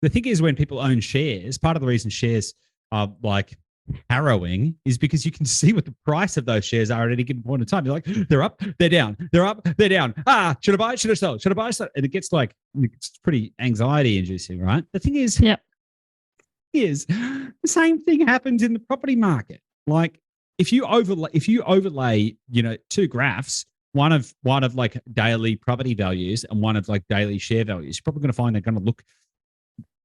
the thing is, when people own shares, part of the reason shares are like harrowing is because you can see what the price of those shares are at any given point in time. You're like, they're up, they're down, they're up, they're down. Should I buy it? Should I sell? Should I buy it? And it gets like, it's pretty anxiety inducing, right? The thing is, the same thing happens in the property market. Like if you overlay, two graphs, one of like daily property values and one of like daily share values, you're probably going to find they're going to look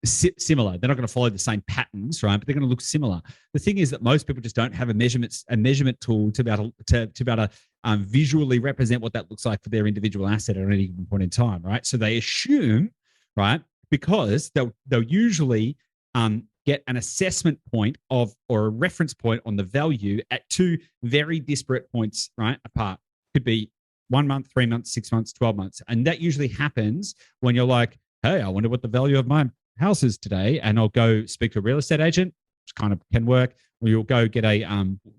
similar. They're not going to follow the same patterns, right? But they're going to look similar. The thing is that most people just don't have a measurement tool to be able to visually represent what that looks like for their individual asset at any given point in time, right? So they assume, right, because they'll usually get an assessment point or a reference point on the value at two very disparate points, right, apart. Could be 1 month, 3 months, 6 months, 12 months. And that usually happens when you're like, hey, I wonder what the value of my house is today. And I'll go speak to a real estate agent, which kind of can work. Or you'll go get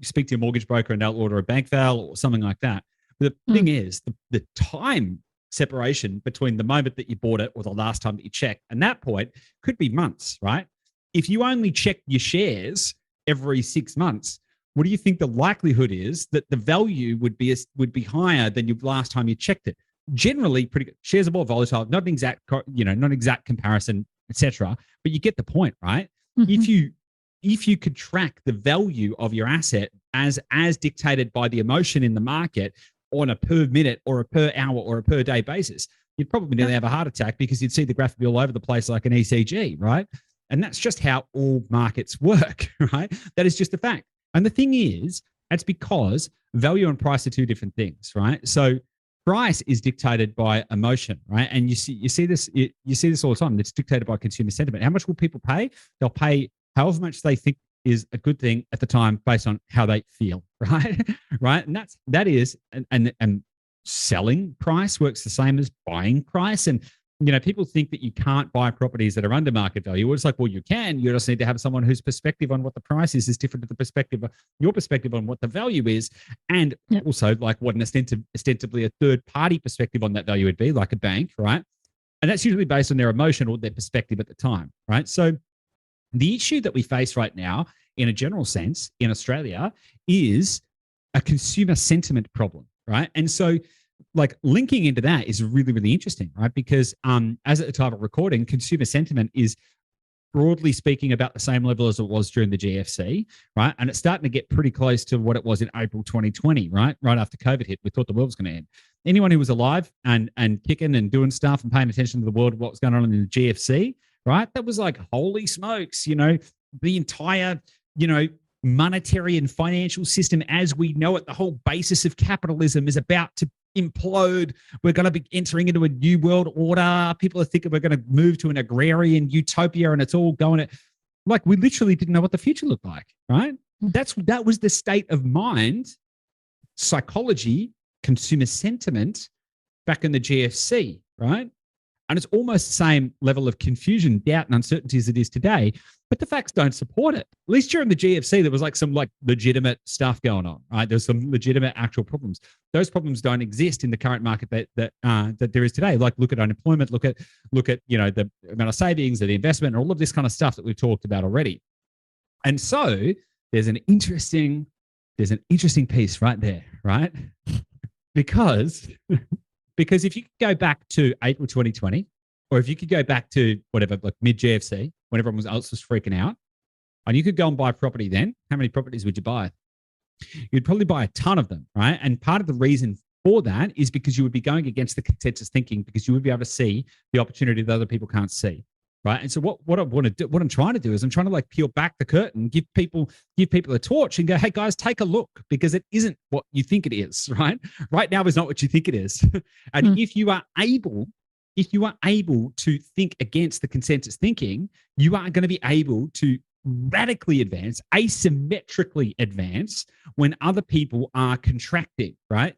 speak to your mortgage broker and they'll order a bank val or something like that. But the thing is, the time separation between the moment that you bought it or the last time that you checked and that point could be months, right? If you only check your shares every 6 months, what do you think the likelihood is that the value would be higher than your last time you checked it? Generally, pretty good. Shares are more volatile, not an exact comparison, etc. But you get the point, right? Mm-hmm. If you could track the value of your asset as dictated by the emotion in the market on a per minute or a per hour or a per day basis, you'd probably nearly have a heart attack because you'd see the graph be all over the place like an ECG, right? And that's just how all markets work, right? That is just a fact. And the thing is, that's because value and price are two different things, right? So price is dictated by emotion, right? And you see this all the time. It's dictated by consumer sentiment. How much will people pay? They'll pay however much they think is a good thing at the time based on how they feel, right? Right? And that is selling price works the same as buying price. And people think that you can't buy properties that are under market value. Well, it's like, well, you can. You just need to have someone whose perspective on what the price is different to your perspective on what the value is. And also like what an ostensibly a third party perspective on that value would be, like a bank, right? And that's usually based on their emotion or their perspective at the time, right? So the issue that we face right now, in a general sense, in Australia, is a consumer sentiment problem, right? And so like linking into that is really, really interesting, right? Because as at the time of recording, consumer sentiment is broadly speaking about the same level as it was during the GFC, right? And it's starting to get pretty close to what it was in April 2020, right? Right after COVID hit, we thought the world was going to end. Anyone who was alive and kicking and doing stuff and paying attention to the world, what was going on in the GFC, right? That was like, holy smokes, the entire, monetary and financial system as we know it, the whole basis of capitalism is about to implode. We're going to be entering into a new world order. People are thinking we're going to move to an agrarian utopia and it's all going to, like, we literally didn't know what the future looked like, right? That was the state of mind, psychology, consumer sentiment back in the GFC, right? And it's almost the same level of confusion, doubt, and uncertainty as it is today. But the facts don't support it. At least during the GFC, there was like some like legitimate stuff going on, right? There's some legitimate actual problems. Those problems don't exist in the current market that there is today. Like look at unemployment, look at the amount of savings and the investment and all of this kind of stuff that we've talked about already. And so there's an interesting piece right there, right? Because if you could go back to April 2020, or if you could go back to whatever, like mid-GFC, when everyone else was freaking out, and you could go and buy property then, how many properties would you buy? You'd probably buy a ton of them, right? And part of the reason for that is because you would be going against the consensus thinking, because you would be able to see the opportunity that other people can't see, right? And so what I want to do, what I'm trying to do is I'm trying to like peel back the curtain, give people a torch and go, hey guys, take a look, because it isn't what you think it is, right? Right now is not what you think it is. And if you are able to think against the consensus thinking, you are going to be able to radically advance, asymmetrically advance when other people are contracting, right?